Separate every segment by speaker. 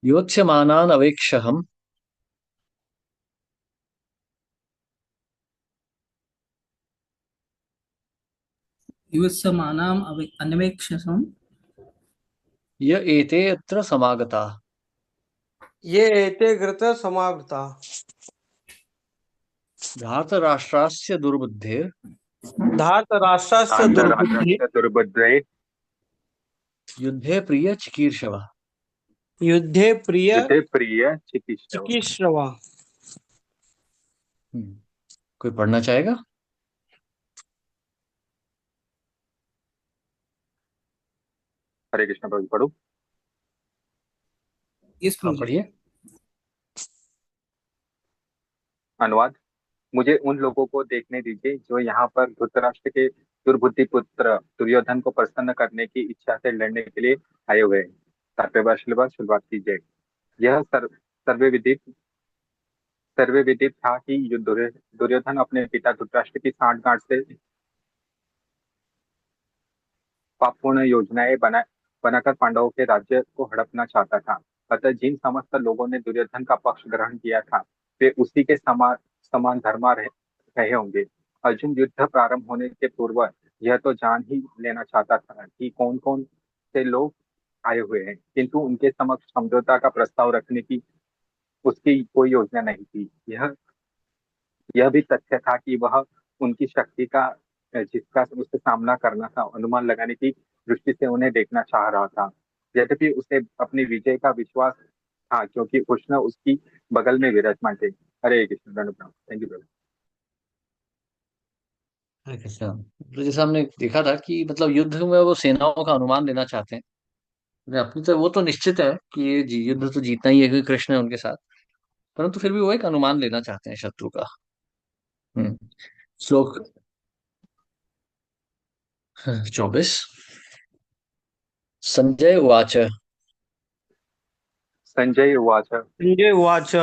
Speaker 1: योत्स्यमानान् अवेक्षहम्।
Speaker 2: युत्समानाम् अन्वेक्षसम्।
Speaker 1: य एते अत्र समागताः।
Speaker 3: ये एते घृत समागता।
Speaker 1: धार्तराष्ट्रास्य दुर्बुद्धेर्
Speaker 3: धार्त राष्ट्रस्य दुर्बुद्धि।
Speaker 4: धार्तराष्ट्रस्य दुर्बुद्धये
Speaker 1: युद्धे प्रिय चिकीर्षवः।
Speaker 3: युद्धे प्रिय
Speaker 4: युद्धे प्रिय चिकित्सव।
Speaker 3: चिकीर्षवा।
Speaker 1: कोई पढ़ना चाहेगा?
Speaker 4: हरे कृष्ण प्रभु पढ़ो।
Speaker 2: इस
Speaker 1: हाँ
Speaker 2: प्रोजेक्ट।
Speaker 1: पढ़िए।
Speaker 4: अनुवाद। मुझे उन लोगों को देखने दीजिए जो यहाँ पर धृतराष्ट्र के दुर्बुद्धि पुत्र दुर्योधन को प्रसन्न करने की इच्छा से लड़ने के लिए आए हुए हैं। 7वें श्लोक शुरुआत कीजिए। यह सर्वे विदित था कि दुर्योधन अपने पिता धृतराष्ट्र की सांठगांठ से पापपूर्ण योजनाएं बनाकर पांडवों के राज्य को हड़पना चाहता था। अतः जिन समस्त लोगों ने दुर्योधन का पक्ष ग्रहण किया था वे उसी के समान समान धर्मा रहे होंगे। अर्जुन युद्ध प्रारंभ होने के पूर्व यह तो जान ही लेना चाहता था कि कौन कौन से लोग आए हुए हैं, किंतु उनके समक्ष समझौता का प्रस्ताव रखने की उसकी कोई योजना नहीं थी। यह भी तथ्य था कि वह उनकी शक्ति का जिसका उससे सामना करना था अनुमान लगाने की दृष्टि से उन्हें देखना चाह रहा था। यद्यपि उसे अपनी विजय का विश्वास था क्योंकि कृष्ण उसकी बगल में विराजमान थे। हरे कृष्ण। Thank you.
Speaker 1: अच्छा, तो जैसे हमने देखा था कि मतलब युद्ध में वो सेनाओं का अनुमान लेना चाहते हैं। अपनी तो वो तो निश्चित है कि ये युद्ध तो जीतना ही है क्योंकि कृष्ण है उनके साथ। परंतु फिर भी वो एक अनुमान लेना चाहते हैं शत्रु का। हम्म श्लोक 24। संजय उवाच।
Speaker 4: संजय उवाच।
Speaker 3: संजय उवाच।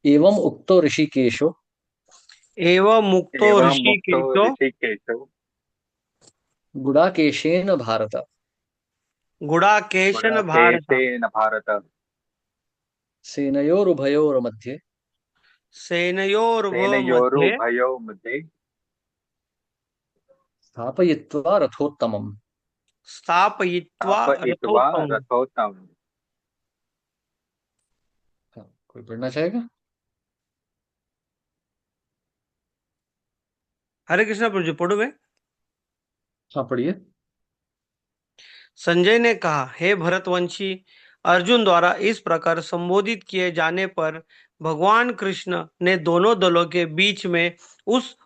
Speaker 1: एवं उक्तो ऋषिकेशो
Speaker 3: एवं मुक्तो
Speaker 4: एवं मुक्तो
Speaker 3: ऋषिकेशो
Speaker 4: ऋषिकेशो
Speaker 1: गुडाकेशेन भारत
Speaker 3: गुडाकेशन भारत
Speaker 4: गुडाकेशेन भारत
Speaker 1: सेनयोरुभयोर्मध्ये
Speaker 3: सेनयोर्मध्ये
Speaker 4: सेनयोरुभयोः मध्ये
Speaker 1: स्थापयित्वा रथोत्तमम्।
Speaker 3: स्थापयित्वा
Speaker 4: स्थापयित्वा
Speaker 3: रथोत्तम।
Speaker 4: रथोत्तमम्।
Speaker 1: हाँ, कोई पढ़ना चाहेगा?
Speaker 3: हरे कृष्ण प्रभु जी पढ़ो मैं।
Speaker 1: हाँ पढ़िए।
Speaker 3: संजय ने कहा, हे भरतवंशी, अर्जुन द्वारा इस प्रकार संबोधित किए जाने पर भगवान कृष्ण ने दोनों दलों के बीच में उस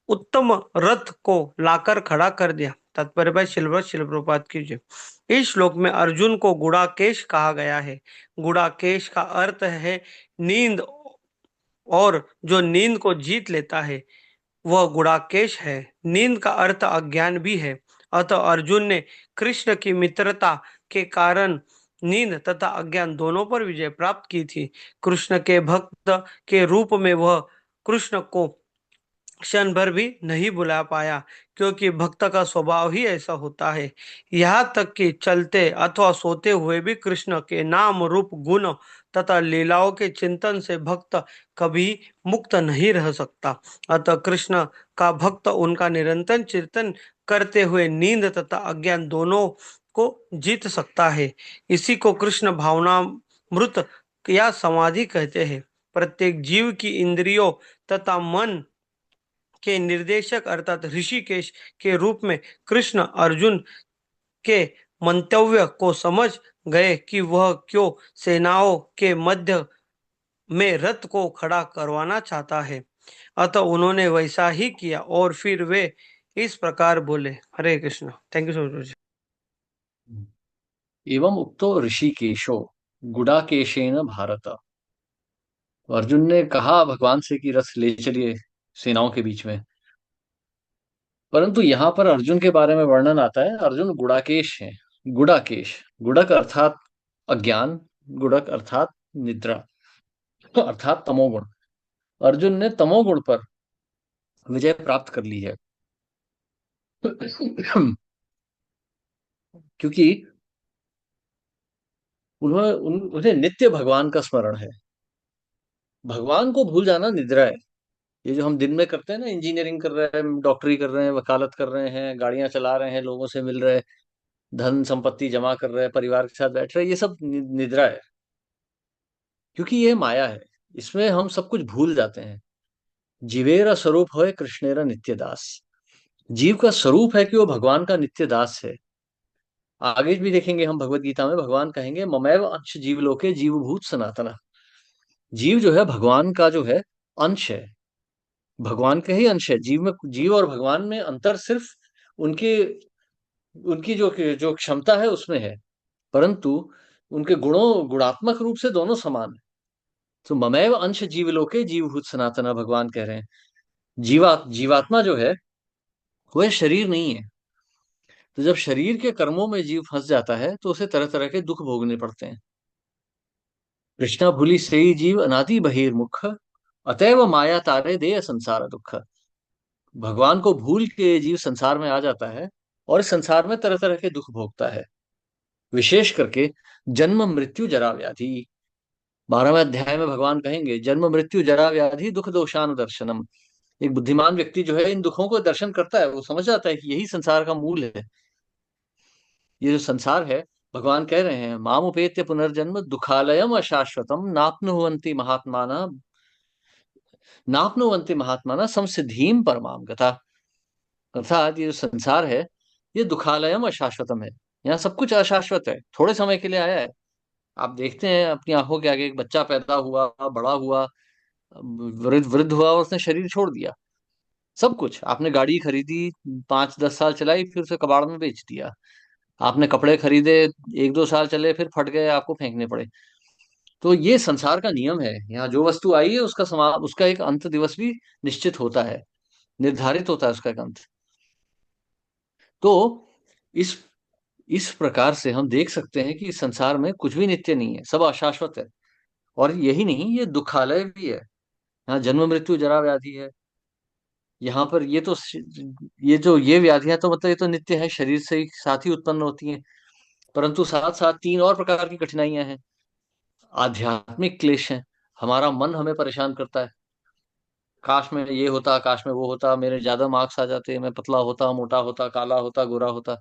Speaker 3: उत्तम रथ को लाकर खड़ा कर दिया। तात्पर्य भाई शिल प्रपात कीजिए। इस श्लोक में अर्जुन को गुड़ाकेश कहा गया है। गुड़ाकेश का अर्थ है नींद, और जो नींद को जीत लेता है वह गुड़ाकेश है। नींद का अर्थ अज्ञान भी है। अतः अर्जुन ने कृष्ण की मित्रता के कारण नींद तथा अज्ञान दोनों पर विजय प्राप्त की थी। कृष्ण के भक्त के रूप में वह कृष्ण को क्षण भर भी नहीं बुला पाया, क्योंकि भक्त का स्वभाव ही ऐसा होता है। यहाँ तक कि चलते अथवा सोते हुए भी कृष्ण के नाम रूप गुण तथा लीलाओं के चिंतन से भक्त कभी मुक्त नहीं रह सकता। अतः कृष्ण का भक्त उनका निरंतर चिंतन करते हुए नींद तथा अज्ञान दोनों को जीत सकता है। इसी को कृष्ण भावनामृत या समाधि कहते हैं। प्रत्येक जीव की इंद्रियों तथा मन के निर्देशक अर्थात ऋषिकेश के रूप में कृष्ण अर्जुन के मंतव्य को समझ गए कि वह क्यों सेनाओं के मध्य में रथ को खड़ा करवाना चाहता है। अतः उन्होंने वैसा ही किया और फिर वे इस प्रकार बोले। Hare Krishna. Thank you so much.
Speaker 1: एवं उक्तो ऋषिकेशो गुडाकेशेन भारत। तो अर्जुन ने कहा भगवान से कि रथ ले चलिए सेनाओं के बीच में। परंतु यहाँ पर अर्जुन के बारे में वर्णन आता है, अर्जुन गुड़ाकेश है। गुड़ाकेश, गुड़क अर्थात अज्ञान, गुड़क अर्थात निद्रा, अर्थात तमोगुण। अर्जुन ने तमोगुण पर विजय प्राप्त कर ली है। क्योंकि उन्हें नित्य भगवान का स्मरण है। भगवान को भूल जाना निद्रा है। ये जो हम दिन में करते हैं ना, इंजीनियरिंग कर रहे हैं, डॉक्टरी कर रहे हैं, वकालत कर रहे हैं, गाड़ियां चला रहे हैं, लोगों से मिल रहे हैं, धन संपत्ति जमा कर रहे हैं, परिवार के साथ बैठ रहे हैं, ये सब निद्रा है। क्योंकि ये माया है, इसमें हम सब कुछ भूल जाते हैं। जीवेरा स्वरूप है कृष्णेरा नित्य दास। जीव का स्वरूप है कि वो भगवान का नित्य दास है। आगे भी देखेंगे हम भगवत गीता में, भगवान कहेंगे ममैव अंश जीवलोके जीवभूत सनातना। जीव जो है भगवान का जो है अंश है, भगवान का ही अंश है। जीव में, जीव और भगवान में अंतर सिर्फ उनके उनकी जो जो क्षमता है उसमें है, परंतु उनके गुणों, गुणात्मक रूप से दोनों समान है। तो ममैव अंश जीवलोके जीवभूत सनातना, भगवान कह रहे हैं जीवात्मा जो है वह शरीर नहीं है। तो जब शरीर के कर्मों में जीव फंस जाता है तो उसे तरह तरह के दुख भोगने पड़ते हैं। कृष्णा भूलि से ही जीव अनादि बहिर्मुख, अतएव माया तारे दे संसार दुख। भगवान को भूल के जीव संसार में आ जाता है और इस संसार में तरह तरह के दुख भोगता है, विशेष करके जन्म मृत्यु जरा व्याधि। 12वें अध्याय में भगवान कहेंगे जन्म मृत्यु जरा व्याधि दुख दोषान दर्शनम। एक बुद्धिमान व्यक्ति जो है इन दुखों को दर्शन करता है, वो समझ जाता है कि यही संसार का मूल है। ये जो संसार है, भगवान कह रहे हैं मामुपेत्य पुनर्जन्म दुखालयम अशाश्वतम नाप्नुवन्ति महात्माना, नाप्नुवन्ति महात्माना संसिद्धिम परमाम गता। अर्थात ये जो संसार है ये दुखालयम अशाश्वतम है। यहाँ सब कुछ अशाश्वत है, थोड़े समय के लिए आया है। आप देखते हैं अपनी आंखों के आगे, एक बच्चा पैदा हुआ, बड़ा हुआ, वृद्ध वृद्ध हुआ और उसने शरीर छोड़ दिया। सब कुछ, आपने गाड़ी खरीदी, 5-10 साल चलाई, फिर उसे कबाड़ में बेच दिया। आपने कपड़े खरीदे, 1-2 साल चले, फिर फट गए, आपको फेंकने पड़े। तो ये संसार का नियम है। यहाँ जो वस्तु आई है उसका उसका एक अंत दिवस भी निश्चित होता है, निर्धारित होता है उसका एक अंत। तो इस इस प्रकार से हम देख सकते हैं कि इस संसार में कुछ भी नित्य नहीं है, सब अशाश्वत है। और यही नहीं, ये दुखालय भी है। यहाँ जन्म मृत्यु जरा व्याधि है। यहाँ पर ये जो ये व्याधियां, तो मतलब ये तो नित्य है, शरीर से ही साथ ही उत्पन्न होती हैं। परंतु साथ साथ 3 और प्रकार की कठिनाइयां हैं। आध्यात्मिक क्लेश हैं, हमारा मन हमें परेशान करता है। काश में ये होता, काश में वो होता, मेरे ज्यादा मार्क्स आ जाते, मैं पतला होता, मोटा होता, काला होता, गोरा होता।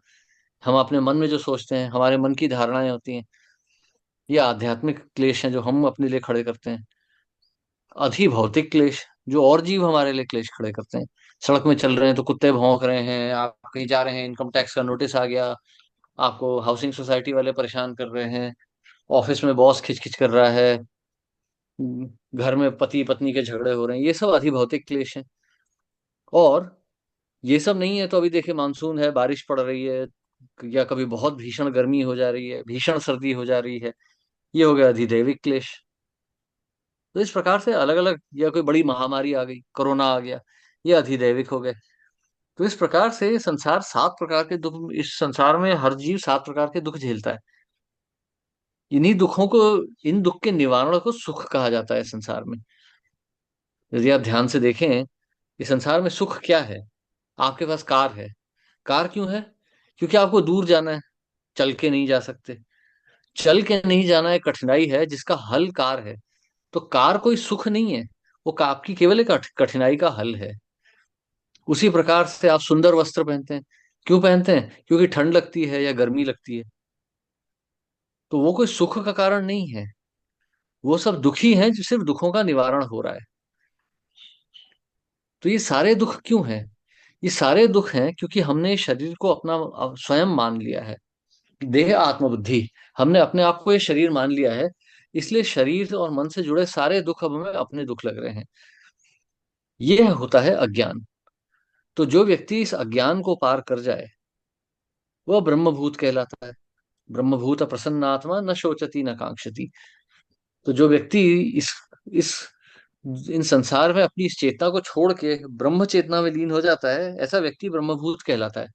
Speaker 1: हम अपने मन में जो सोचते हैं, हमारे मन की धारणाएं होती हैं, ये आध्यात्मिक क्लेश हैं जो हम अपने लिए खड़े करते हैं। अधिभौतिक क्लेश, जो और जीव हमारे लिए क्लेश खड़े करते हैं। सड़क में चल रहे हैं तो कुत्ते भौंक रहे हैं, आप कहीं जा रहे हैं, इनकम टैक्स का नोटिस आ गया, आपको हाउसिंग सोसाइटी वाले परेशान कर रहे हैं, ऑफिस में बॉस खिचखिच कर रहा है, घर में पति पत्नी के झगड़े हो रहे हैं, ये सब अधिभौतिक क्लेश हैं। और ये सब नहीं है तो अभी देखिए मानसून है, बारिश पड़ रही है, या कभी बहुत भीषण गर्मी हो जा रही है, भीषण सर्दी हो जा रही है, ये हो गया अधिदैविक क्लेश। तो इस प्रकार से अलग अलग, या कोई बड़ी महामारी आ गई, कोरोना आ गया, ये अधिदैविक हो गए। तो इस प्रकार से संसार 7 प्रकार के दुख, इस संसार में हर जीव 7 प्रकार के दुख झेलता है। इन्हीं दुखों को, इन दुख के निवारण को सुख कहा जाता है संसार में। यदि आप ध्यान से देखें, इस संसार में सुख क्या है? आपके पास कार है। कार क्यों है? क्योंकि आपको दूर जाना है, चल के नहीं जा सकते। चल के नहीं जाना एक कठिनाई है जिसका हल कार है। तो कार कोई सुख नहीं है, वो आपकी केवल एक कठिनाई का हल है। उसी प्रकार से आप सुंदर वस्त्र पहनते हैं, क्यों पहनते हैं? क्योंकि ठंड लगती है या गर्मी लगती है। तो वो कोई सुख का कारण नहीं है, वो सब दुखी हैं, जो सिर्फ दुखों का निवारण हो रहा है। तो ये सारे दुख क्यों हैं? ये सारे दुख हैं क्योंकि हमने शरीर को अपना स्वयं मान लिया है। देह आत्मबुद्धि, हमने अपने आप को ये शरीर मान लिया है। इसलिए शरीर और मन से जुड़े सारे दुख अब हमें अपने दुख लग रहे हैं। यह होता है अज्ञान। तो जो व्यक्ति इस अज्ञान को पार कर जाए वह ब्रह्मभूत कहलाता है। ब्रह्मभूत प्रसन्नात्मा न शोचती न कांक्षति। तो जो व्यक्ति इस इस इन संसार में अपनी इस चेतना को छोड़ के ब्रह्म चेतना में लीन हो जाता है, ऐसा व्यक्ति ब्रह्मभूत कहलाता है।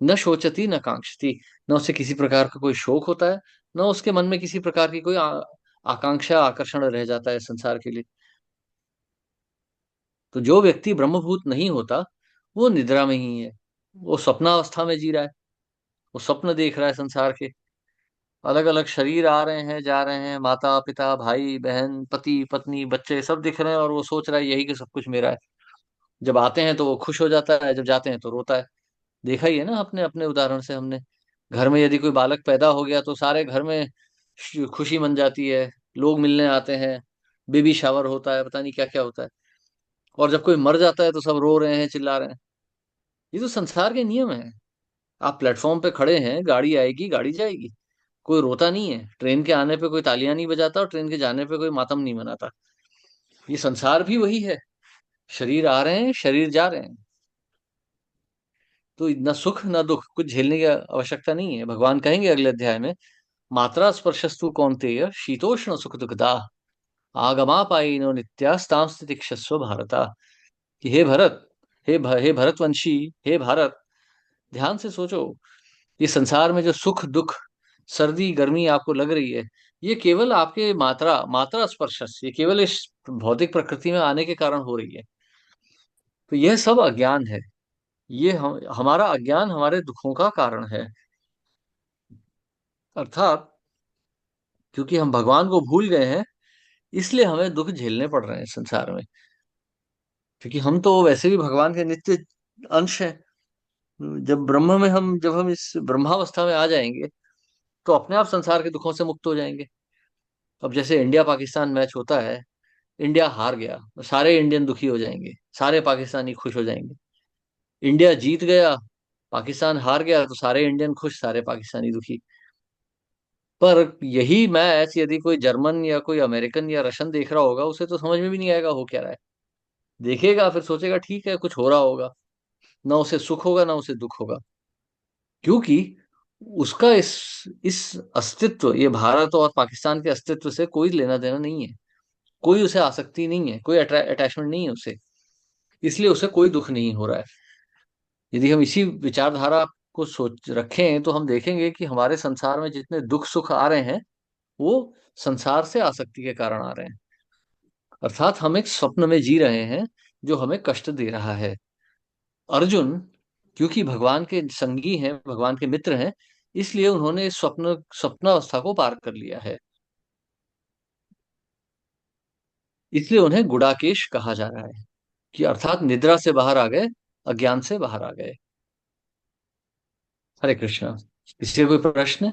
Speaker 1: न शोचती न कांक्षती, न उसे किसी प्रकार का कोई शोक होता है, न उसके मन में किसी प्रकार की कोई आकांक्षा, आकर्षण रह जाता है संसार के लिए। तो जो व्यक्ति ब्रह्मभूत नहीं होता वो निद्रा में ही है। वो स्वप्नावस्था में जी रहा है, वो स्वप्न देख रहा है संसार के। अलग अलग शरीर आ रहे हैं जा रहे हैं, माता पिता भाई बहन पति पत्नी बच्चे सब दिख रहे हैं, और वो सोच रहा है यही कि सब कुछ मेरा है। जब आते हैं तो वो खुश हो जाता है, जब जाते हैं तो रोता है। देखा ही है ना अपने अपने उदाहरण से हमने। घर में यदि कोई बालक पैदा हो गया तो सारे घर में खुशी मन जाती है, लोग मिलने आते हैं, बेबी शावर होता है, पता नहीं क्या क्या होता है। और जब कोई मर जाता है तो सब रो रहे हैं चिल्ला रहे हैं। ये तो संसार के नियम है। आप प्लेटफॉर्म पे खड़े हैं, गाड़ी आएगी गाड़ी जाएगी, कोई रोता नहीं है। ट्रेन के आने पे कोई तालियां नहीं बजाता, और ट्रेन के जाने पे कोई मातम नहीं मनाता। ये संसार भी वही है। शरीर आ रहे हैं शरीर जा रहे हैं। तो न सुख न दुख कुछ झेलने की आवश्यकता नहीं है। भगवान कहेंगे अगले अध्याय में, मात्रा स्पर्शस्तु कौन्तेय शीतोष्ण सुख दुखदा आगमापायिनो नित्यास्तां स्थितिक्षस्व भारता। कि हे भरत, हे भरतवंशी, हे भारत, ध्यान से सोचो। ये संसार में जो सुख दुख सर्दी गर्मी आपको लग रही है, ये केवल आपके मात्रा मात्रा स्पर्शस, ये केवल इस भौतिक प्रकृति में आने के कारण हो रही है। तो यह सब अज्ञान है। ये हमारा अज्ञान हमारे दुखों का कारण है। अर्थात क्योंकि हम भगवान को भूल गए हैं, इसलिए हमें दुख झेलने पड़ रहे हैं संसार में। क्योंकि हम तो वैसे भी भगवान के नित्य अंश हैं। जब हम इस ब्रह्मावस्था में आ जाएंगे तो अपने आप संसार के दुखों से मुक्त हो जाएंगे। अब जैसे इंडिया पाकिस्तान मैच होता है, इंडिया हार गया तो सारे इंडियन दुखी हो जाएंगे, सारे पाकिस्तानी खुश हो जाएंगे। इंडिया जीत गया, पाकिस्तान हार गया तो सारे इंडियन खुश, सारे पाकिस्तानी दुखी। पर यही मैच यदि कोई जर्मन या कोई अमेरिकन या रशियन देख रहा होगा, उसे तो समझ में भी नहीं आएगा हो क्या रहा है। देखेगा फिर सोचेगा ठीक है कुछ हो रहा होगा। ना उसे सुख होगा ना उसे दुख होगा। क्योंकि उसका इस अस्तित्व, ये भारत और पाकिस्तान के अस्तित्व से कोई लेना देना नहीं है। कोई उसे आसक्ति नहीं है, कोई अटैचमेंट नहीं है उसे। इसलिए उसे कोई दुख नहीं हो रहा है। यदि हम इसी विचारधारा को सोच रखें तो हम देखेंगे कि हमारे संसार में जितने दुख सुख आ रहे हैं, वो संसार से आसक्ति के कारण आ रहे हैं। अर्थात हम एक स्वप्न में जी रहे हैं जो हमें कष्ट दे रहा है। अर्जुन क्योंकि भगवान के संगी हैं, भगवान के मित्र हैं, इसलिए उन्होंने इस स्वप्नावस्था को पार कर लिया है। इसलिए उन्हें गुडाकेश कहा जा रहा है, कि अर्थात निद्रा से बाहर आ गए, अज्ञान से बाहर आ गए। हरे कृष्णा। किसी का कोई प्रश्न?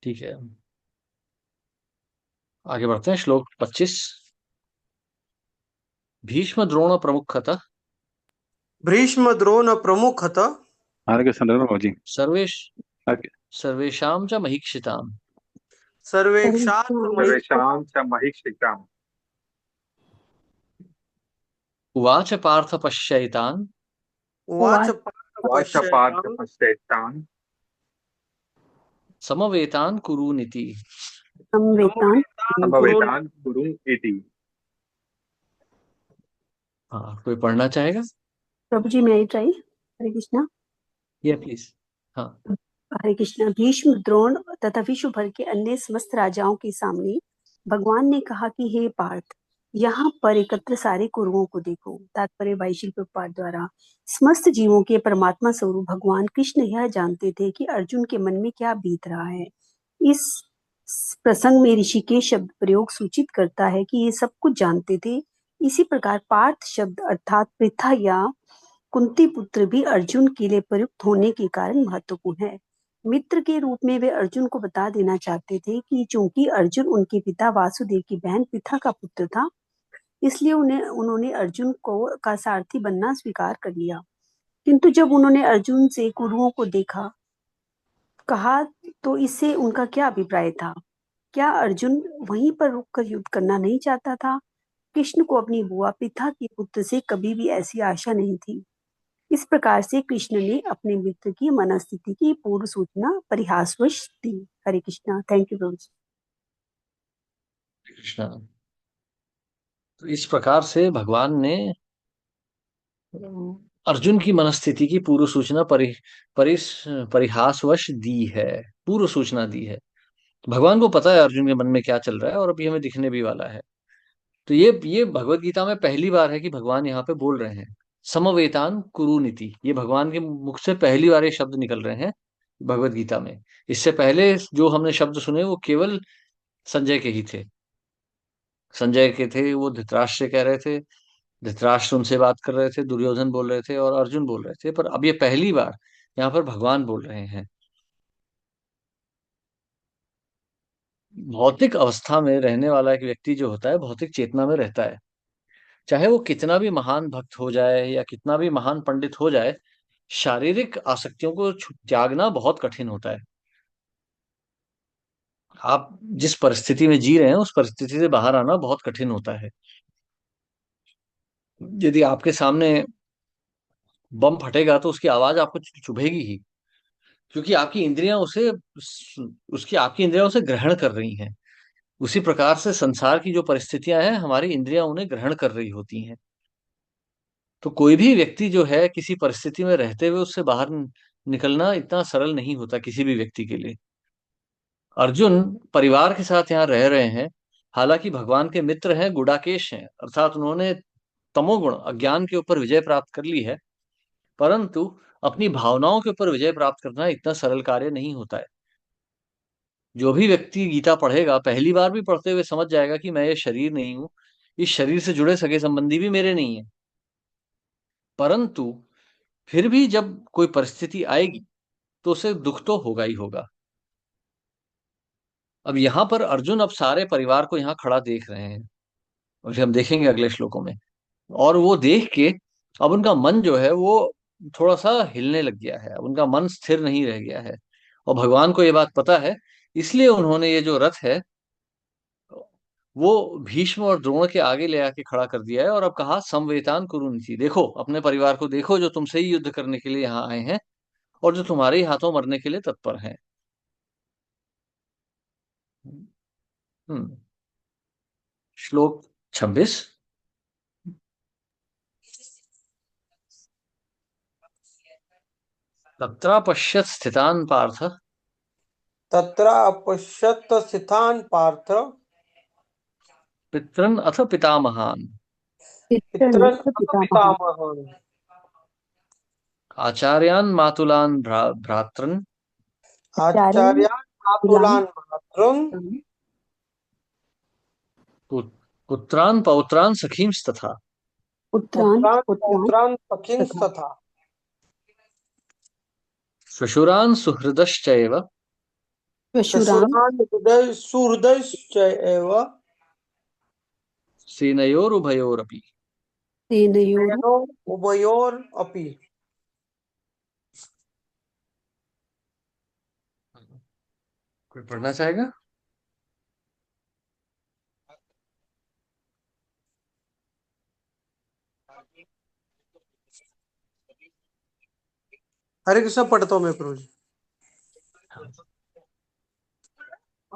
Speaker 1: ठीक है, आगे बढ़ते हैं। श्लोक 25। भीष्म द्रोण प्रमुखतः
Speaker 3: भीष्म द्रोण प्रमुखतः
Speaker 4: आगे संदर्भ जी।
Speaker 1: सर्वेश
Speaker 4: आगे।
Speaker 1: सर्वेषां च महीक्षिताम्
Speaker 3: सर्वेक्षात्
Speaker 4: सर्वेषां च महिषिताम्
Speaker 1: उवाच पार्थ पश्यैतान्
Speaker 3: उवाच
Speaker 2: उवाच
Speaker 3: पार्थ
Speaker 4: वाच पार्थ
Speaker 3: पश्यताम्
Speaker 4: पश्येतान्
Speaker 1: समवेतान् कुरूनिति।
Speaker 2: समवेतान
Speaker 3: समवेतान् कुरु।
Speaker 4: समवेतान् कुरु इति।
Speaker 1: हाँ, कोई पढ़ना चाहेगा?
Speaker 2: प्रभु जी मैं ट्राई। हरे कृष्णा।
Speaker 1: ये प्लीज। हाँ।
Speaker 2: हरे कृष्णा। भीष्म द्रोण तथा विश्व भर के अन्य समस्त राजाओं के सामने भगवान ने कहा कि हे पार्थ, यहाँ पर एकत्र सारे कुरुओं को देखो। तात्पर्य भाई श्री प्रभुपाद द्वारा। समस्त जीवों के परमात्मा स्वरूप भगवान कृष्ण यह जानते थे कि अर्जुन के मन में क्या बीत रहा है। इस प्रसंग में ऋषिकेश शब्द प्रयोग सूचित करता है कि ये सब कुछ जानते थे। इसी प्रकार पार्थ शब्द अर्थात पृथा या कुंती पुत्र भी अर्जुन के लिए प्रयुक्त होने के कारण महत्वपूर्ण है। मित्र के रूप में वे अर्जुन को बता देना चाहते थे कि चूंकि अर्जुन उनके पिता वासुदेव की बहन पृथा का पुत्र था, इसलिए उन्होंने अर्जुन को का सारथी बनना स्वीकार कर लिया। किंतु जब उन्होंने अर्जुन से कुरुओं को देखा कहा तो इससे उनका क्या अभिप्राय था? क्या अर्जुन वहीं पर रुककर युद्ध करना नहीं चाहता था? कृष्ण को अपनी बुआ पृथा के पुत्र से कभी भी ऐसी आशा नहीं थी। इस प्रकार से कृष्ण ने अपने मित्र की मनस्थिति की पूर्व सूचना परिहासवश दी। हरे कृष्णा। थैंक यू प्रभु जी।
Speaker 1: कृष्णा। तो इस प्रकार से भगवान ने अर्जुन की मनस्थिति की पूर्व सूचना परिहासवश दी है। पूर्व सूचना दी है। भगवान को पता है अर्जुन के मन में क्या चल रहा है, और अभी हमें दिखने भी वाला है। तो ये भगवत गीता में पहली बार है कि भगवान यहाँ पे बोल रहे हैं समवेतान कुरुनीति। ये भगवान के मुख से पहली बार ये शब्द निकल रहे हैं भगवत गीता में। इससे पहले जो हमने शब्द सुने वो केवल संजय के ही थे। संजय के थे, वो धृतराष्ट्र से कह रहे थे, धृतराष्ट्र उनसे बात कर रहे थे, दुर्योधन बोल रहे थे और अर्जुन बोल रहे थे। पर अब ये पहली बार यहाँ पर भगवान बोल रहे हैं। भौतिक अवस्था में रहने वाला एक व्यक्ति जो होता है भौतिक चेतना में रहता है। चाहे वो कितना भी महान भक्त हो जाए या कितना भी महान पंडित हो जाए, शारीरिक आसक्तियों को त्यागना बहुत कठिन होता है। आप जिस परिस्थिति में जी रहे हैं उस परिस्थिति से बाहर आना बहुत कठिन होता है। यदि आपके सामने बम फटेगा तो उसकी आवाज आपको चुभेगी ही, क्योंकि आपकी इंद्रियां उसे ग्रहण कर रही हैं। उसी प्रकार से संसार की जो परिस्थितियां हैं हमारी इंद्रियां उन्हें ग्रहण कर रही होती हैं। तो कोई भी व्यक्ति जो है किसी परिस्थिति में रहते हुए उससे बाहर निकलना इतना सरल नहीं होता किसी भी व्यक्ति के लिए। अर्जुन परिवार के साथ यहाँ रह रहे हैं। हालांकि भगवान के मित्र हैं, गुडाकेश हैं, अर्थात उन्होंने तमोगुण अज्ञान के ऊपर विजय प्राप्त कर ली है। परंतु अपनी भावनाओं के ऊपर विजय प्राप्त करना इतना सरल कार्य नहीं होता है। जो भी व्यक्ति गीता पढ़ेगा पहली बार भी पढ़ते हुए समझ जाएगा कि मैं ये शरीर नहीं हूँ, इस शरीर से जुड़े सगे संबंधी भी मेरे नहीं है। परंतु फिर भी जब कोई परिस्थिति आएगी तो उसे दुख तो होगा ही होगा। अब यहाँ पर अर्जुन अब सारे परिवार को यहाँ खड़ा देख रहे हैं, और हम देखेंगे अगले श्लोकों में। और वो देख के अब उनका मन जो है वो थोड़ा सा हिलने लग गया है, अब उनका मन स्थिर नहीं रह गया है। और भगवान को ये बात पता है, इसलिए उन्होंने ये जो रथ है वो भीष्म और द्रोण के आगे ले आके खड़ा कर दिया है। और अब कहा समवेतान कुरुनीति, देखो अपने परिवार को देखो जो तुमसे ही युद्ध करने के लिए यहाँ आए हैं और जो तुम्हारे ही हाथों मरने के लिए तत्पर हैं। हम्म। श्लोक 26। तत्र पश्यत् स्थितान् पार्थ
Speaker 3: तत्र अपश्यत् स्थितान् पार्थ
Speaker 1: पितरन् अथ पितामहान्
Speaker 3: पितरन्
Speaker 2: पितृन्नथ
Speaker 3: अथ
Speaker 2: पितामहः
Speaker 3: पितामहान्
Speaker 1: आचार्यान् मातुलान् भ्रातृन्
Speaker 2: आचार्यान्
Speaker 3: आचार्यान्
Speaker 2: तुलान्
Speaker 3: मातुलान् भ्रातॄन्
Speaker 1: पु- पुत्रान् पौत्रान् सखींस्तथा
Speaker 2: पुत्रान्
Speaker 3: पुत्रान्
Speaker 2: पुत्रान्
Speaker 3: पौत्रान्
Speaker 2: तथा
Speaker 3: सखींस्तथा
Speaker 1: श्वशुरान् सुहृदश्चैव
Speaker 2: श्वशुरान्
Speaker 3: श्वशुरान् हृदय सुहृदश्च एव
Speaker 1: सेनयोरुभयोरपि।
Speaker 2: सेनयोरुभयोरपि।
Speaker 3: सेनो उभयोरपि।
Speaker 1: कोई पढ़ना चाहेगा?
Speaker 3: हरे कृष्ण पढ़ता हूँ मैं प्रभु जी।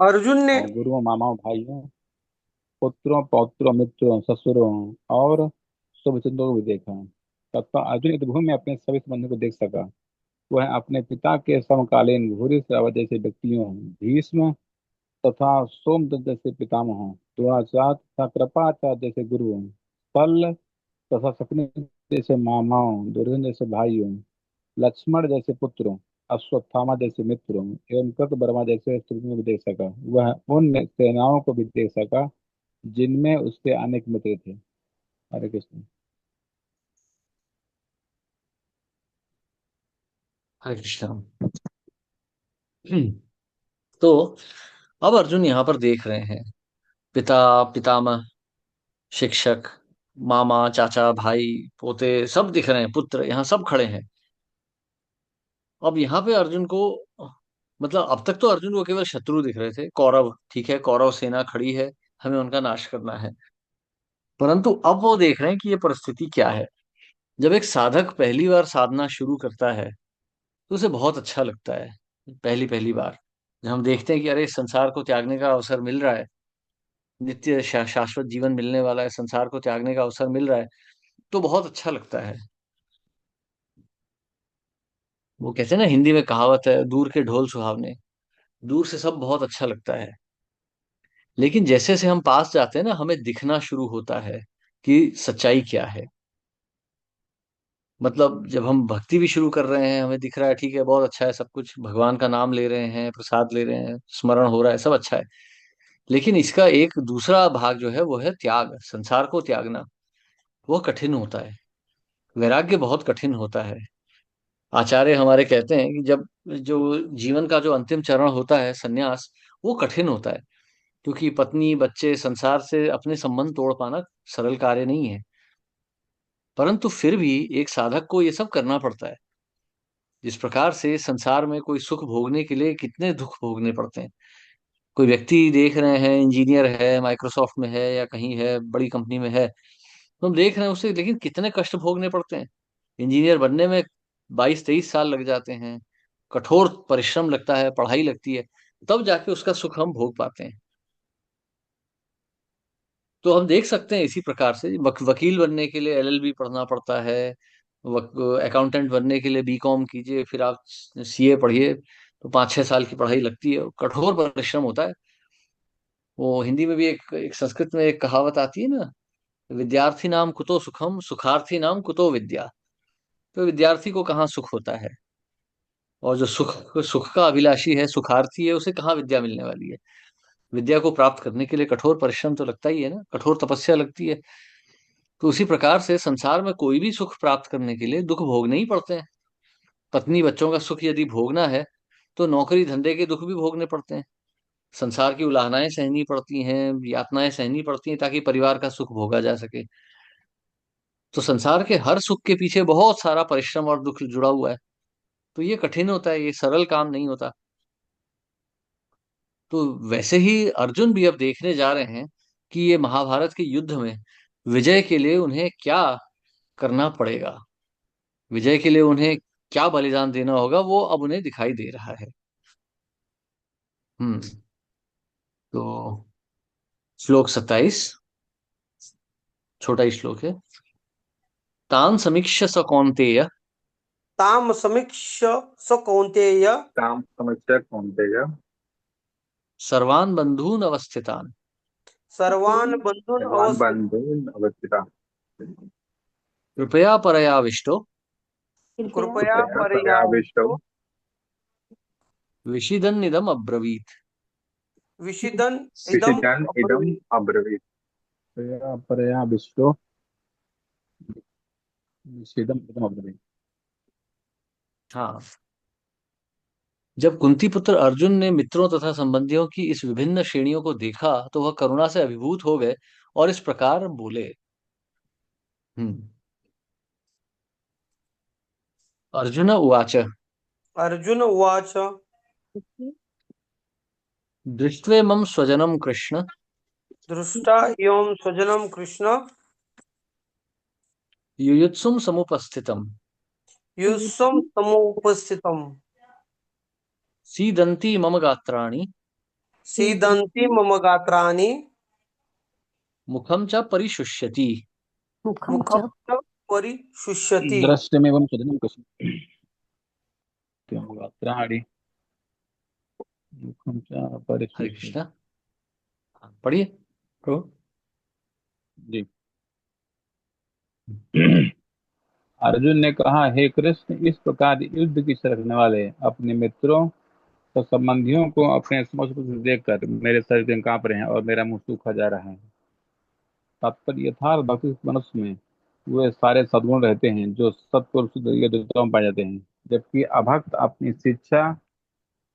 Speaker 3: अर्जुन ने
Speaker 4: गुरुओं, मामाओं, भाइयों, पुत्रों, पौत्रों, मित्रों, ससुरों और शुभचिंतकों को भी देखा। तत्व अर्जुन इस भूमि में अपने सभी संबंधों को देख सका। वह अपने पिता के समकालीन भूरी श्रावक जैसे व्यक्तियों, भीष्म तथा सोमदत्त जैसे पितामहों, द्रोणाचार्य तथा कृपाचार्य जैसे गुरुओं, पल तथा शकुनि जैसे मामाओं, दुर्योधन जैसे भाइयों, लक्ष्मण जैसे पुत्रों, अश्वत्थामा जैसे मित्रों एवं कृतवर्मा जैसे शत्रुघ्न को भी देख सका। वह उन सेनाओं को भी देख सका जिनमें उसके अनेक मित्र थे। हरे कृष्ण।
Speaker 1: हरे कृष्ण। तो अब अर्जुन यहाँ पर देख रहे हैं पिता, पितामह, शिक्षक, मामा, चाचा, भाई, पोते सब दिख रहे हैं, पुत्र यहाँ सब खड़े हैं। अब यहाँ पे अर्जुन को, मतलब अब तक तो अर्जुन को केवल शत्रु दिख रहे थे, कौरव, ठीक है कौरव सेना खड़ी है, हमें उनका नाश करना है। परंतु अब वो देख रहे हैं कि ये परिस्थिति क्या है। जब एक साधक पहली बार साधना शुरू करता है तो उसे बहुत अच्छा लगता है। पहली पहली बार जब हम देखते हैं कि अरे इस संसार को त्यागने का अवसर मिल रहा है, नित्य शाश्वत जीवन मिलने वाला है, संसार को त्यागने का अवसर मिल रहा है, तो बहुत अच्छा लगता है। वो कहते हैं ना, हिंदी में कहावत है, दूर के ढोल सुहावने। दूर से सब बहुत अच्छा लगता है। लेकिन जैसे जैसे हम पास जाते हैं ना, हमें दिखना शुरू होता है कि सच्चाई क्या है। मतलब जब हम भक्ति भी शुरू कर रहे हैं, हमें दिख रहा है ठीक है, बहुत अच्छा है, सब कुछ भगवान का नाम ले रहे हैं, प्रसाद ले रहे हैं, स्मरण हो रहा है, सब अच्छा है। लेकिन इसका एक दूसरा भाग जो है वो है त्याग, संसार को त्यागना। वो कठिन होता है। वैराग्य बहुत कठिन होता है। आचार्य हमारे कहते हैं कि जब जो जीवन का जो अंतिम चरण होता है, सन्यास, वो कठिन होता है। क्योंकि पत्नी, बच्चे, संसार से अपने संबंध तोड़ पाना सरल कार्य नहीं है। परंतु फिर भी एक साधक को ये सब करना पड़ता है। जिस प्रकार से संसार में कोई सुख भोगने के लिए कितने दुख भोगने पड़ते हैं। कोई व्यक्ति देख रहे हैं, इंजीनियर है, माइक्रोसॉफ्ट में है या कहीं है, बड़ी कंपनी में है, तो हम देख रहे हैं उसे, लेकिन कितने कष्ट भोगने पड़ते हैं। इंजीनियर बनने में 22-23 साल लग जाते हैं। कठोर परिश्रम लगता है, पढ़ाई लगती है, तब जाके उसका सुख हम भोग पाते हैं। तो हम देख सकते हैं इसी प्रकार से वकील बनने के लिए एलएलबी पढ़ना पड़ता है। अकाउंटेंट बनने के लिए बीकॉम कीजिए, फिर आप सीए पढ़िए, तो 5-6 साल की पढ़ाई लगती है, कठोर परिश्रम होता है। वो हिंदी में भी एक संस्कृत में एक कहावत आती है ना, विद्यार्थी नाम कुतो सुखम, सुखार्थी नाम कुतो विद्या। तो विद्यार्थी को कहाँ सुख होता है, और जो सुख सुख का अभिलाषी है, सुखार्थी है, उसे कहाँ विद्या मिलने वाली है। विद्या को प्राप्त करने के लिए कठोर परिश्रम तो लगता ही है ना, कठोर तपस्या लगती है। तो उसी प्रकार से संसार में कोई भी सुख प्राप्त करने के लिए दुख भोगने ही पड़ते हैं। पत्नी बच्चों का सुख यदि भोगना है, तो नौकरी धंधे के दुख भी भोगने पड़ते हैं। संसार की उलाहनाएं सहनी पड़ती हैं, यातनाएं सहनी पड़ती हैं, ताकि परिवार का सुख भोगा जा सके। तो संसार के हर सुख के पीछे बहुत सारा परिश्रम और दुख जुड़ा हुआ है। तो ये कठिन होता है, ये सरल काम नहीं होता। तो वैसे ही अर्जुन भी अब देखने जा रहे हैं कि ये महाभारत के युद्ध में विजय के लिए उन्हें क्या करना पड़ेगा, विजय के लिए उन्हें क्या बलिदान देना होगा, वो अब उन्हें दिखाई दे रहा है। हम्म। तो श्लोक 27, छोटा ही श्लोक है। तान समीक्ष स कौन्तेय,
Speaker 3: ताम समीक्ष्य स कौन्तेय,
Speaker 4: काम समस्या कौन्तेय,
Speaker 1: सर्वान् बंधून् अवस्थितान्,
Speaker 3: सर्वान् बंधुन
Speaker 4: सर्वान्
Speaker 3: अवस्थित,
Speaker 4: बन्धून् अवस्थितान्,
Speaker 1: कृपया परयाविष्टो,
Speaker 2: कृपया
Speaker 3: कृपया
Speaker 4: कृपया पर्याविष्टौ,
Speaker 3: पर्याप्तो,
Speaker 1: विषिदन्निदम् अब्रवीत्।
Speaker 3: विषिदन इदम
Speaker 4: विषिदन् इदम्
Speaker 3: अब्रवीत्।
Speaker 4: अब्रवीत्। कृपया पर्याविष्टौ, विषिदम् इदम् अब्रवीत्।
Speaker 1: हाँ, जब कुंती पुत्र अर्जुन ने मित्रों तथा संबंधियों की इस विभिन्न श्रेणियों को देखा, तो वह करुणा से अभिभूत हो गए और इस प्रकार बोले। हम्म। अर्जुन उवाच,
Speaker 3: अर्जुन उवाच,
Speaker 1: दृष्ट्वेमं स्वजनं कृष्ण,
Speaker 3: दृष्टा एवं स्वजनं कृष्ण,
Speaker 1: युयुत्सुं समुपस्थितम्,
Speaker 3: युष्म समुपस्थितम्,
Speaker 1: सीदन्ति मम गात्राणि,
Speaker 3: सीदन्ति मम गात्राणि,
Speaker 1: मुखं च परिशुष्यति।
Speaker 2: मुखं
Speaker 3: मुखं
Speaker 2: च
Speaker 3: च परिशुष्यति।
Speaker 4: दृष्टमेवं स्वजनं कृष्ण, गात्राणि मुखं च
Speaker 1: हरे
Speaker 4: परिशुष्यति।
Speaker 1: कृष्णा। पढ़िए प्रभु।
Speaker 4: जी। अर्जुन ने कहा, हे कृष्ण, इस प्रकार युद्ध की रखने वाले अपने मित्रों तो संबंधियों को अपने समक्ष देखकर मेरे शरीर कांप रहे हैं और मेरा मुंह सूखा जा रहा है। तात्पर्य यथार्थ भक्ति मनुष्य में वे सारे सद्गुण रहते हैं जो सत्व और शुद्ध ये देवताओं में पाए जाते हैं, जबकि अभक्त अपनी शिक्षा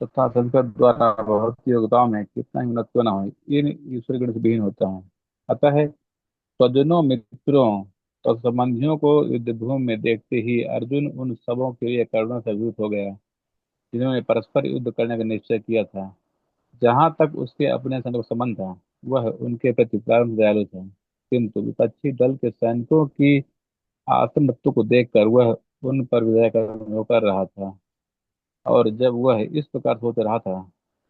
Speaker 4: तथा संस्कृत द्वारा भौतिक योग्यताओं में कितना ही उन्नत क्यों न हो, इन ईश्वर गुण से विहीन होता है। अतः स्वजनों, मित्रों और संबंधियों को युद्ध भूमि में देखते ही अर्जुन उन सबों के लिए करुणा से अभिभूत हो गया जिन्होंने परस्पर युद्ध करने का निश्चय किया था। जहां तक उसके अपने सैनिकों का संबंध था, वह उनके प्रति प्रारंभ दयालु था, किंतु विपक्षी दल के सैनिकों की आत्ममृत्यु को देखकर वह उन पर विजय का अनुभव कर रहा था। और जब वह इस प्रकार सोच रहा था,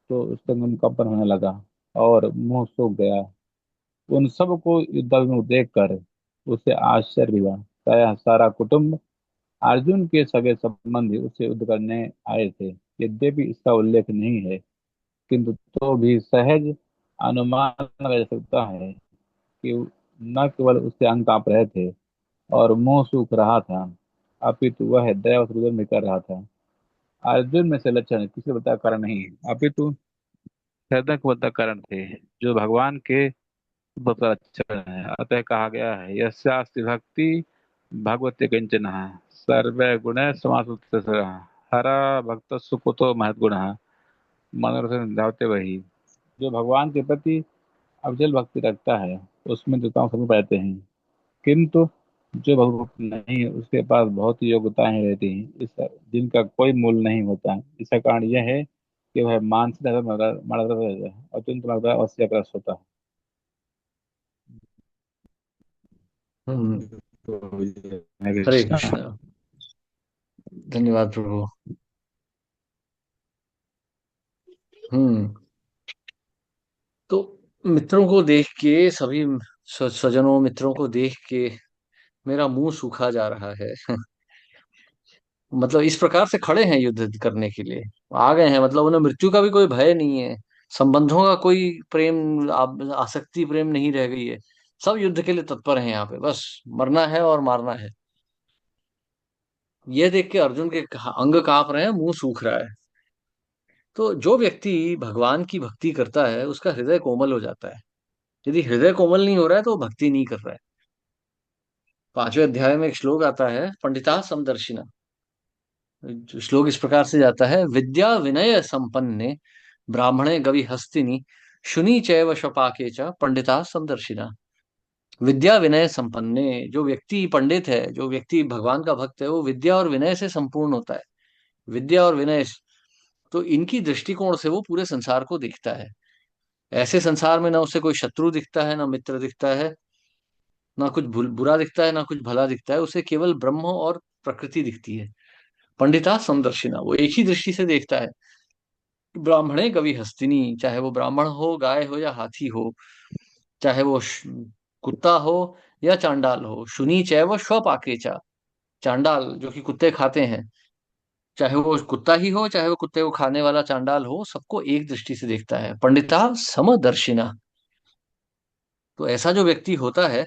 Speaker 4: तो उसका मन कंपन होने लगा और मुंह सूख गया। उन सब को युद्धाभिमुख देखकर उसे आश्चर्य हुआ। प्रायः सारा कुटुंब, अर्जुन के सगे संबंधी उससे युद्ध करने आए थे। यद्यपि इसका उल्लेख नहीं है, किंतु तो भी सहज
Speaker 5: अनुमान लगाया जा सकता है कि न केवल उसके अंग कांप रहे थे और मुंह सूख रहा था, अपितु वह दया और रुदन भी कर रहा था। अर्जुन में से लक्षण किसी बता कारण नहीं, अपितु हृदय को बता कारण थे, जो भगवान के बता लक्षण है। अतः कहा गया है, यस्यास्ति भक्ति भगवते किंचन सर्वे गुण समासुत हरा भक्त सुकुतो महद्गुण मनोरथ धावते वही। जो भगवान के प्रति अविचल भक्ति रखता है उसमें देवताओं सभी पाते हैं, किंतु जो भक्त नहीं है उसके पास बहुत योग्यताएं रहती हैं, इस जिनका कोई मूल नहीं होता। इसका कारण यह है कि वह मानसिक अत्यंत अवश्यग्रस्त होता
Speaker 1: हम्म।
Speaker 5: है। तो ये है
Speaker 1: हरे
Speaker 5: कृष्णा।
Speaker 1: कृष्णा। धन्यवाद प्रभु। हम्म। तो मित्रों को देख के, सभी स्वजनों मित्रों को देख के मेरा मुंह सूखा जा रहा है। मतलब इस प्रकार से खड़े हैं युद्ध करने के लिए, आ गए हैं, मतलब उन्हें मृत्यु का भी कोई भय नहीं है, संबंधों का कोई प्रेम आसक्ति प्रेम नहीं रह गई है। सब युद्ध के लिए तत्पर हैं यहाँ पे, बस मरना है और मारना है। ये देख के अर्जुन के अंग कांप रहे हैं, मुंह सूख रहा है। तो जो व्यक्ति भगवान की भक्ति करता है उसका हृदय कोमल हो जाता है। यदि हृदय कोमल नहीं हो रहा है तो वो भक्ति नहीं कर रहा है। 5वें अध्याय में एक श्लोक आता है, पंडिता समदर्शिना। जो श्लोक इस प्रकार से जाता है, विद्या विनय संपन्ने ब्राह्मणे गवि हस्तिनी शुनि चैव शपाके च पंडिता समदर्शिना। विद्या विनय संपन्ने, जो व्यक्ति पंडित है, जो व्यक्ति भगवान का भक्त है, वो विद्या और विनय से संपूर्ण होता है। विद्या और विनय, तो इनकी दृष्टिकोण से वो पूरे संसार को देखता है। ऐसे संसार में ना उसे कोई शत्रु दिखता है, ना मित्र दिखता है, ना कुछ बुरा दिखता है, ना कुछ भला दिखता है। उसे केवल ब्रह्म और प्रकृति दिखती है। पंडिता समदर्शिना, वो एक ही दृष्टि से देखता है। ब्राह्मणे कवि हस्तिनी, चाहे वो ब्राह्मण हो, गाय हो या हाथी हो, चाहे वो कुत्ता हो या चांडाल हो। शुनी चैव स्वपाकेचा, चांडाल जो कि कुत्ते खाते हैं, चाहे वो कुत्ता ही हो चाहे वो कुत्ते को खाने वाला चांडाल हो, सबको एक दृष्टि से देखता है। पंडिता समदर्शिना। तो ऐसा जो व्यक्ति होता है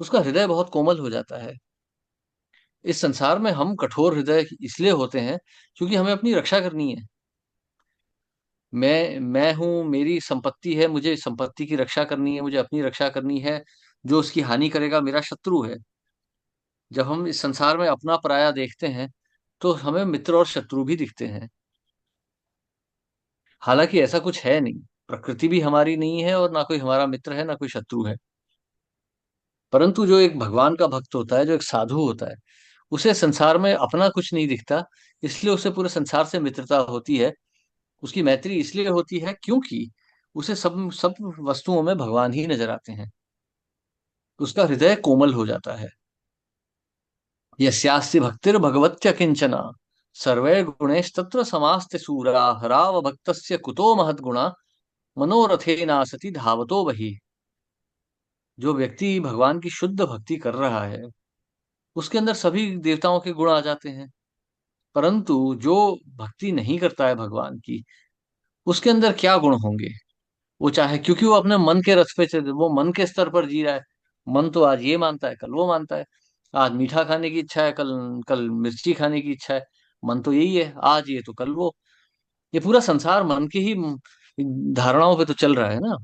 Speaker 1: उसका हृदय बहुत कोमल हो जाता है। इस संसार में हम कठोर हृदय इसलिए होते हैं क्योंकि हमें अपनी रक्षा करनी है। मैं हूं, मेरी संपत्ति है, मुझे संपत्ति की रक्षा करनी है, मुझे अपनी रक्षा करनी है। जो उसकी हानि करेगा मेरा शत्रु है। जब हम इस संसार में अपना पराया देखते हैं तो हमें मित्र और शत्रु भी दिखते हैं। हालांकि ऐसा कुछ है नहीं, प्रकृति भी हमारी नहीं है और ना कोई हमारा मित्र है ना कोई शत्रु है। परंतु जो एक भगवान का भक्त होता है, जो एक साधु होता है, उसे संसार में अपना कुछ नहीं दिखता, इसलिए उसे पूरे संसार से मित्रता होती है। उसकी मैत्री इसलिए होती है क्योंकि उसे सब सब वस्तुओं में भगवान ही नजर आते हैं। उसका हृदय कोमल हो जाता है। यस्यास्ति भक्तिर् भगवत्य किंचना सर्वैर् गुणैस्तत्र समास्ते सूरा हराव भक्तस्य कुतो महद्गुणा मनोरथेनासति धावतो वही। जो व्यक्ति भगवान की शुद्ध भक्ति कर रहा है उसके अंदर सभी देवताओं के गुण आ जाते हैं। परंतु जो भक्ति नहीं करता है भगवान की, उसके अंदर क्या गुण होंगे? वो चाहे, क्योंकि वो अपने मन के रस पे वो मन के स्तर पर जी रहा है। मन तो आज ये मानता है कल वो मानता है। आज मीठा खाने की इच्छा है, कल कल मिर्ची खाने की इच्छा है। मन तो यही है, आज ये तो कल वो। ये पूरा संसार मन की ही धारणाओं पे तो चल रहा है ना।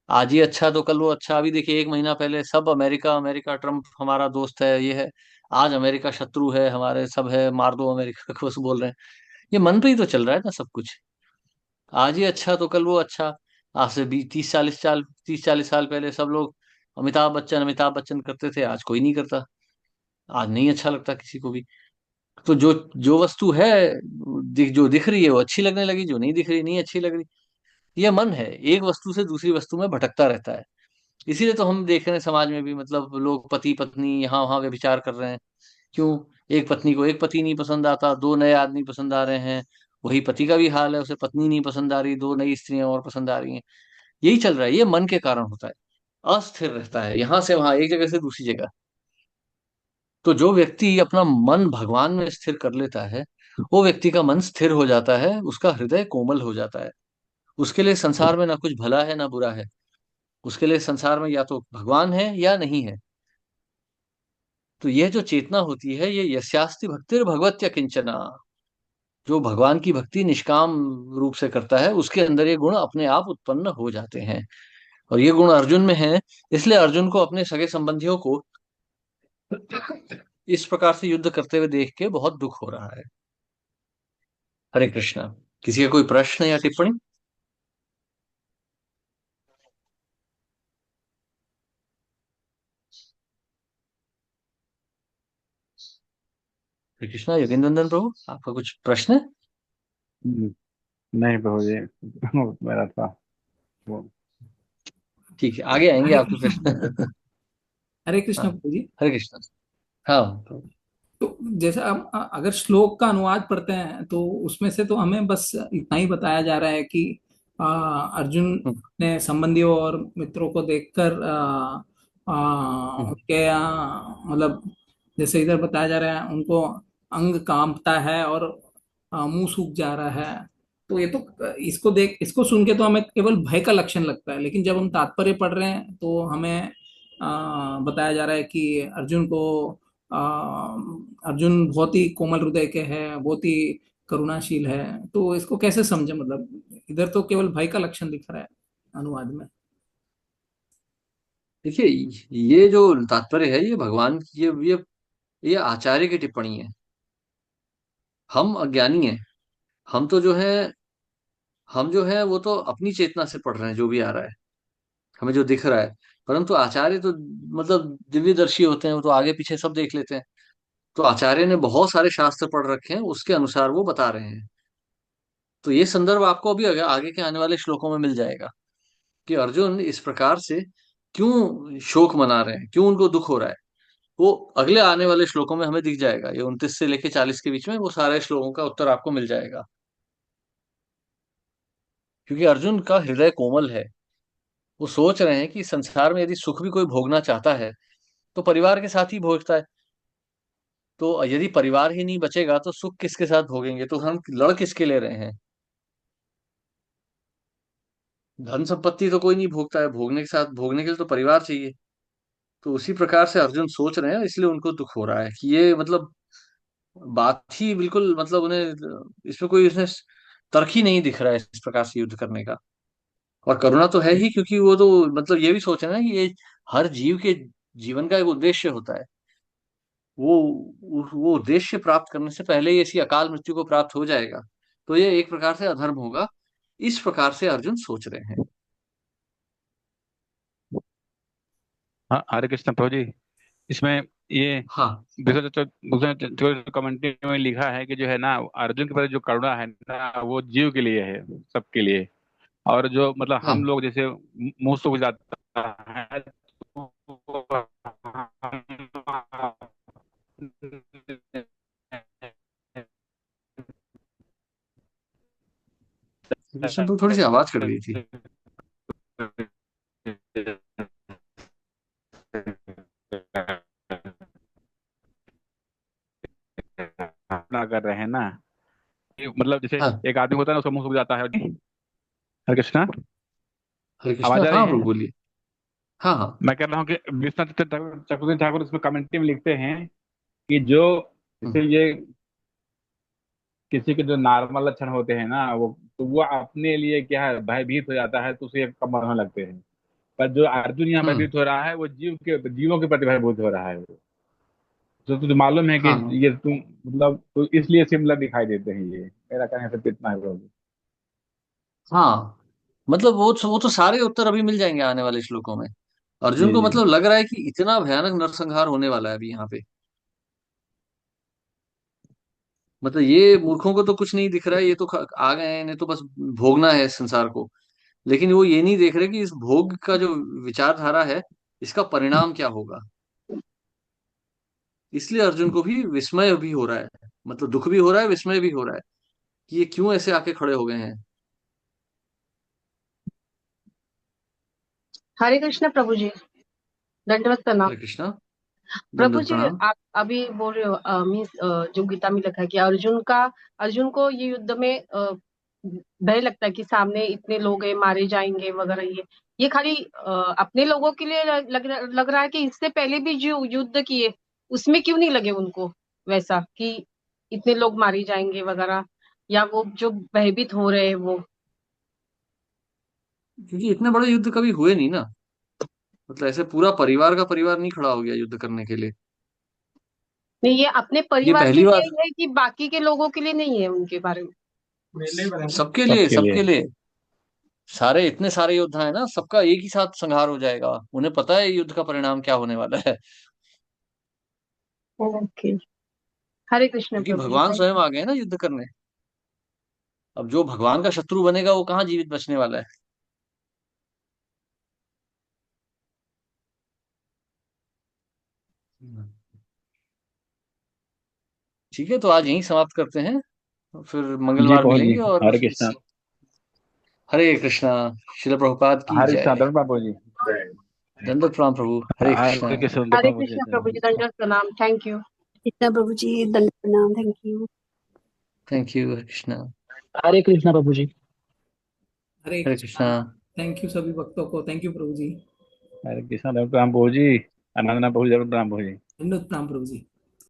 Speaker 1: आज ये अच्छा तो कल वो अच्छा। अभी देखिए, एक महीना पहले सब अमेरिका अमेरिका, ट्रम्प हमारा दोस्त है, ये है। आज अमेरिका शत्रु है हमारे, सब है मार दो अमेरिका को, बस बोल रहे हैं। ये मन पे ही तो चल रहा है ना सब कुछ। आज ये अच्छा तो कल वो अच्छा। आज से 20 30 40 साल, 30 40 साल पहले सब लोग अमिताभ बच्चन अमिताभ बच्चन करते थे, आज कोई नहीं करता। आज नहीं अच्छा लगता किसी को भी। तो जो जो वस्तु है, जो दिख रही है वो अच्छी लगने लगी, जो नहीं दिख रही नहीं अच्छी लग रही। ये मन है, एक वस्तु से दूसरी वस्तु में भटकता रहता है। इसीलिए तो हम देख रहे हैं समाज में भी, मतलब लोग पति पत्नी यहाँ वहां व्यभिचार कर रहे हैं। क्यों? एक पत्नी को एक पति नहीं पसंद आता, दो नए आदमी पसंद आ रहे हैं। वही पति का भी हाल है, उसे पत्नी नहीं पसंद आ रही, दो नई स्त्रियां और पसंद आ रही हैं। यही चल रहा है, ये मन के कारण होता है। अस्थिर रहता है यहां से वहां, एक जगह से दूसरी जगह। तो जो व्यक्ति अपना मन भगवान में स्थिर कर लेता है, वो व्यक्ति का मन स्थिर हो जाता है, उसका हृदय कोमल हो जाता है। उसके लिए संसार में ना कुछ भला है ना बुरा है। उसके लिए संसार में या तो भगवान है या नहीं है। तो यह जो चेतना होती है, ये यस्यास्ति भक्तिर भगवत्या किंचना, जो भगवान की भक्ति निष्काम रूप से करता है, उसके अंदर ये गुण अपने आप उत्पन्न हो जाते हैं। और ये गुण अर्जुन में है, इसलिए अर्जुन को अपने सगे संबंधियों को इस प्रकार से युद्ध करते हुए देख के बहुत दुख हो रहा है। हरे कृष्णा। किसी का कोई प्रश्न या टिप्पणी? हरे कृष्णा। योगेंद्र नंदन प्रभु, आपका कुछ प्रश्न है?
Speaker 5: हम्म, नहीं प्रभु जी। मेरा था वो।
Speaker 1: ठीक है, आगे आएंगे
Speaker 6: हरे
Speaker 1: आपके
Speaker 6: कृष्ण।
Speaker 1: प्रश्न।
Speaker 6: हरे
Speaker 1: हाँ,
Speaker 6: कृष्ण प्रभु जी।
Speaker 1: हरे कृष्णा। हाँ प्रभु।
Speaker 6: तो जैसे अब अगर श्लोक का अनुवाद पढ़ते हैं तो उसमें से तो हमें बस इतना ही बताया जा रहा है कि अर्जुन
Speaker 1: हम्म,
Speaker 6: ने संबंधियों और मित्रों को देखकर
Speaker 1: हम्म,
Speaker 6: उनके मतलब जैसे इधर बताया जा रहा है उनको अंग कांपता है और मुंह सूख जा रहा है। तो ये तो इसको सुन के तो हमें केवल भय का लक्षण लगता है, लेकिन जब हम तात्पर्य पढ़ रहे हैं तो हमें बताया जा रहा है कि आ, अर्जुन बहुत ही कोमल हृदय के हैं, बहुत ही करुणाशील है। तो इसको कैसे समझे, मतलब इधर तो केवल भय का लक्षण दिख रहा है अनुवाद में।
Speaker 1: देखिए, ये जो तात्पर्य है, ये भगवान की ये आचार्य की टिप्पणी है। हम अज्ञानी हैं। हम तो जो है हम जो है वो तो अपनी चेतना से पढ़ रहे हैं जो भी आ रहा है, हमें जो दिख रहा है। परंतु आचार्य तो मतलब दिव्यदर्शी होते हैं, वो तो आगे पीछे सब देख लेते हैं। तो आचार्य ने बहुत सारे शास्त्र पढ़ रखे हैं, उसके अनुसार वो बता रहे हैं। तो ये संदर्भ आपको अभी आगे आगे के आने वाले श्लोकों में मिल जाएगा कि अर्जुन इस प्रकार से क्यों शोक मना रहे हैं, क्यों उनको दुख हो रहा है। वो अगले आने वाले श्लोकों में हमें दिख जाएगा। ये 29 से लेके 40 के बीच में वो सारे श्लोकों का उत्तर आपको मिल जाएगा। क्योंकि अर्जुन का हृदय कोमल है। वो सोच रहे हैं कि संसार में यदि सुख भी कोई भोगना चाहता है तो परिवार के साथ ही भोगता है। तो यदि परिवार ही नहीं बचेगा तो सुख किसके साथ भोगेंगे, तो हम लड़ किसके ले रहे हैं। धन संपत्ति तो कोई नहीं भोगता है, भोगने के लिए तो परिवार चाहिए। तो उसी प्रकार से अर्जुन सोच रहे हैं, इसलिए उनको दुख हो रहा है कि ये मतलब बात ही बिल्कुल मतलब उन्हें इसमें कोई उसने तर्क ही नहीं दिख रहा है इस प्रकार से युद्ध करने का। और करुणा तो है ही, क्योंकि वो तो मतलब ये भी सोच रहे हैं ना कि ये हर जीव के जीवन का एक उद्देश्य होता है। वो उद्देश्य प्राप्त करने से पहले ही ऐसी अकाल मृत्यु को प्राप्त हो जाएगा, तो ये एक प्रकार से अधर्म होगा। इस प्रकार से अर्जुन सोच रहे हैं।
Speaker 5: हाँ हरे कृष्ण प्रभु जी। इसमें ये
Speaker 1: हाँ,
Speaker 5: दूसरे दूसरे कमेंट्री में लिखा है कि जो है ना, अर्जुन के प्रति जो करुणा है ना, वो जीव के लिए है, सबके लिए। और जो मतलब हम
Speaker 1: हाँ।
Speaker 5: लोग जैसे मुंह सूख जाता है तो
Speaker 1: कृष्ण तो थोड़ी सी आवाज कट गई थी।
Speaker 5: ना कर रहे हैं ना, ये मतलब जैसे
Speaker 1: हाँ,
Speaker 5: एक आदमी होता है ना, उसका मुंह सूख जाता है। हरे कृष्णा,
Speaker 1: हरे कृष्ण।
Speaker 5: आवाज आ रही
Speaker 1: हाँ
Speaker 5: है?
Speaker 1: प्रभु बोलिए। हाँ, हाँ।
Speaker 5: मैं कह रहा हूँ कि विश्वनाथ चक्रवर्ती ठाकुर इसमें कमेंट्री में लिखते हैं कि जो
Speaker 1: हम्म,
Speaker 5: जैसे ये किसी के जो नॉर्मल लक्षण होते हैं ना, वो तो वो अपने लिए क्या है, भयभीत हो जाता है तो उसे कम होने लगते हैं। पर जो अर्जुन यहाँ
Speaker 1: हम्म।
Speaker 5: भयभीत हो रहा है, वो जीवों के प्रति भयभीत हो रहा है। तो तुझे मालूम है कि
Speaker 1: हाँ,
Speaker 5: ये तुम मतलब तो इसलिए सिमिलर दिखाई देते हैं। ये मेरा कहने से इतना है प्रभु।
Speaker 1: हाँ। मतलब वो तो सारे उत्तर अभी मिल जाएंगे आने वाले श्लोकों में। अर्जुन
Speaker 5: जी
Speaker 1: को
Speaker 5: जी।
Speaker 1: मतलब लग रहा है कि इतना भयानक नरसंहार होने वाला है अभी यहाँ पे। मतलब ये मूर्खों को तो कुछ नहीं दिख रहा है, ये तो आ गए हैं, इन्हें तो बस भोगना है संसार को। लेकिन वो ये नहीं देख रहे कि इस भोग का जो विचारधारा है, इसका परिणाम क्या होगा। इसलिए अर्जुन को भी विस्मय भी हो रहा है। मतलब दुख भी हो रहा है, विस्मय भी हो रहा है कि ये क्यों ऐसे आके खड़े हो गए हैं।
Speaker 7: हरे कृष्ण प्रभु जी। दंडवत प्रणाम।
Speaker 1: हरे कृष्णा।
Speaker 7: प्रभु
Speaker 1: दंडवत
Speaker 7: जी,
Speaker 1: प्रणाम।
Speaker 7: आप अभी बोल रहे हो मीन्स जो गीता में लिखा है कि अर्जुन को ये युद्ध में भय लगता है कि सामने इतने लोग हैं, मारे जाएंगे वगैरह। ये खाली अपने लोगों के लिए लग रहा है कि इससे पहले भी जो युद्ध किए उसमें क्यों नहीं लगे उनको वैसा कि इतने लोग मारे जाएंगे वगैरह, या वो जो भयभीत हो रहे हैं वो।
Speaker 1: क्योंकि इतने बड़े युद्ध कभी हुए नहीं ना। मतलब ऐसे पूरा परिवार का परिवार नहीं खड़ा हो गया युद्ध करने के लिए।
Speaker 7: नहीं, ये अपने
Speaker 1: ये
Speaker 7: परिवार के
Speaker 1: पहली
Speaker 7: लिए
Speaker 1: बार।
Speaker 7: है कि बाकी के लोगों के लिए नहीं है उनके बारे में?
Speaker 1: सबके लिए,
Speaker 5: सबके लिए।
Speaker 1: सबके लिए। सारे इतने सारे योद्धा है ना, सबका एक ही साथ संहार हो जाएगा। उन्हें पता है युद्ध का परिणाम क्या होने वाला है।
Speaker 7: ओके। हरे कृष्ण
Speaker 1: क्योंकि
Speaker 7: प्रभु जी,
Speaker 1: भगवान
Speaker 7: थैंक
Speaker 1: स्वयं
Speaker 7: यू।
Speaker 1: आ गए ना युद्ध करने। अब जो भगवान का शत्रु बनेगा वो कहाँ जीवित बचने वाला है। ठीक है, तो आज यहीं समाप्त करते हैं। फिर
Speaker 5: जी
Speaker 1: मंगलवार
Speaker 5: प्रभु जी।
Speaker 1: मिलेंगे और
Speaker 5: हरे कृष्णा।
Speaker 1: हरे कृष्णा। शिल प्रभुपाद की
Speaker 5: हरे कृष्णा
Speaker 1: जय।
Speaker 5: दंड प्रभु जी।
Speaker 1: दंडवत प्रणाम प्रभु। हरे कृष्णा।
Speaker 5: हरे कृष्ण
Speaker 7: हरे
Speaker 5: प्रभु जी।
Speaker 7: कृष्ण प्रभु जी, दंडवत प्रणाम, थैंक यू।
Speaker 2: कृष्णा प्रभु जी, दंड प्रणाम, thank you.
Speaker 1: Thank you. Hare Krishna.
Speaker 8: Hare Krishna प्रभु जी।
Speaker 6: हरे
Speaker 1: हरे
Speaker 6: कृष्णा।
Speaker 1: कृष्णा।
Speaker 6: थैंक यू सभी भक्तों को, थैंक यू प्रभु जी।
Speaker 5: हरे कृष्णा दंड प्रणाम प्रभु जी। अनंतना प्रभु जी दंड प्रणाम प्रभु जी।
Speaker 6: धन्यवाद प्रभु जी।